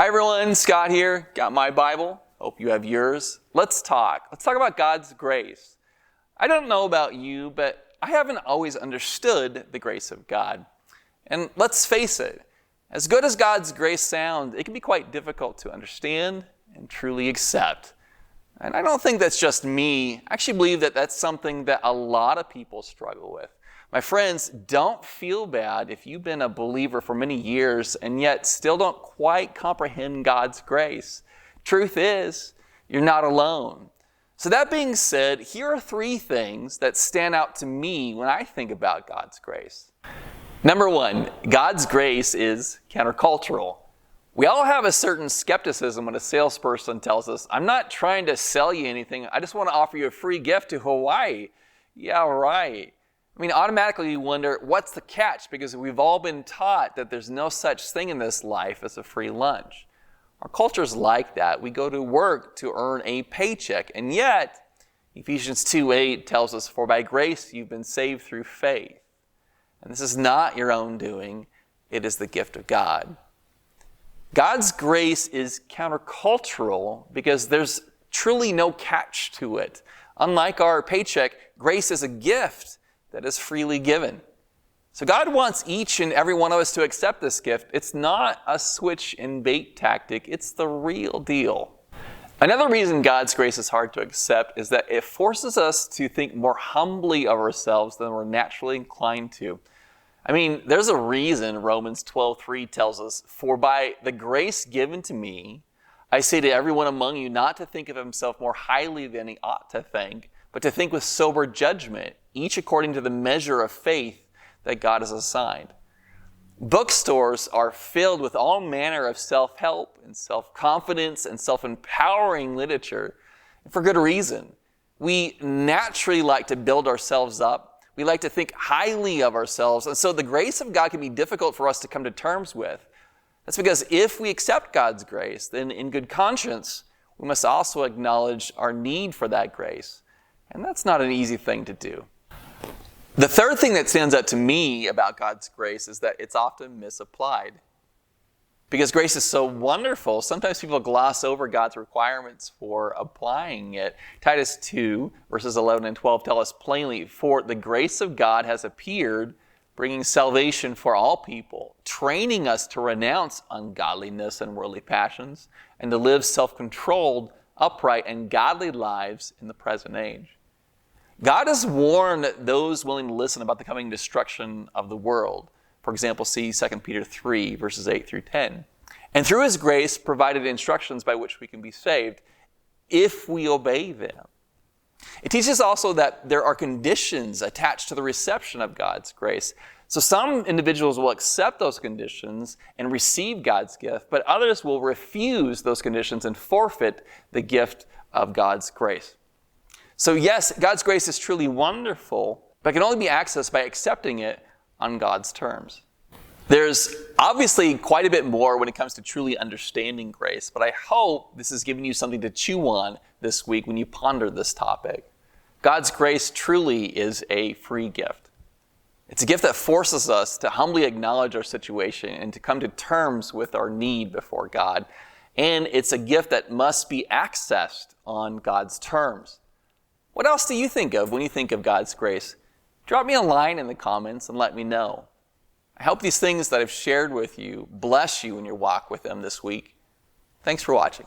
Hi everyone, Scott here. Got my Bible. Hope you have yours. Let's talk. Let's talk about God's grace. I don't know about you, but I haven't always understood the grace of God. And let's face it, as good as God's grace sounds, it can be quite difficult to understand and truly accept. And I don't think that's just me. I actually believe that that's something that a lot of people struggle with. My friends, don't feel bad if you've been a believer for many years and yet still don't quite comprehend God's grace. Truth is, you're not alone. So that being said, here are 3 things that stand out to me when I think about God's grace. Number 1, God's grace is countercultural. We all have a certain skepticism when a salesperson tells us, I'm not trying to sell you anything, I just want to offer you a free gift to Hawaii. Yeah, right. Automatically you wonder, what's the catch? Because we've all been taught that there's no such thing in this life as a free lunch. Our culture's like that. We go to work to earn a paycheck. And yet, Ephesians 2:8 tells us, for by grace you've been saved through faith. And this is not your own doing. It is the gift of God. God's grace is countercultural because there's truly no catch to it. Unlike our paycheck, grace is a gift that is freely given. So God wants each and every one of us to accept this gift. It's not a switch and bait tactic. It's the real deal. Another reason God's grace is hard to accept is that it forces us to think more humbly of ourselves than we're naturally inclined to. There's a reason Romans 12:3 tells us, for by the grace given to me, I say to everyone among you not to think of himself more highly than he ought to think, but to think with sober judgment, each according to the measure of faith that God has assigned. Bookstores are filled with all manner of self-help and self-confidence and self-empowering literature, and for good reason. We naturally like to build ourselves up. We like to think highly of ourselves, and so the grace of God can be difficult for us to come to terms with. That's because if we accept God's grace, then in good conscience, we must also acknowledge our need for that grace. And that's not an easy thing to do. The third thing that stands out to me about God's grace is that it's often misapplied. Because grace is so wonderful, sometimes people gloss over God's requirements for applying it. Titus 2, verses 11 and 12 tell us plainly, for the grace of God has appeared, bringing salvation for all people, training us to renounce ungodliness and worldly passions, and to live self-controlled, upright, and godly lives in the present age. God has warned those willing to listen about the coming destruction of the world. For example, see 2 Peter 3, verses 8 through 10. And through his grace provided instructions by which we can be saved if we obey them. It teaches also that there are conditions attached to the reception of God's grace. So some individuals will accept those conditions and receive God's gift, but others will refuse those conditions and forfeit the gift of God's grace. So yes, God's grace is truly wonderful, but can only be accessed by accepting it on God's terms. There's obviously quite a bit more when it comes to truly understanding grace, but I hope this has given you something to chew on this week when you ponder this topic. God's grace truly is a free gift. It's a gift that forces us to humbly acknowledge our situation and to come to terms with our need before God. And it's a gift that must be accessed on God's terms. What else do you think of when you think of God's grace? Drop me a line in the comments and let me know. I hope these things that I've shared with you bless you in your walk with Him this week. Thanks for watching.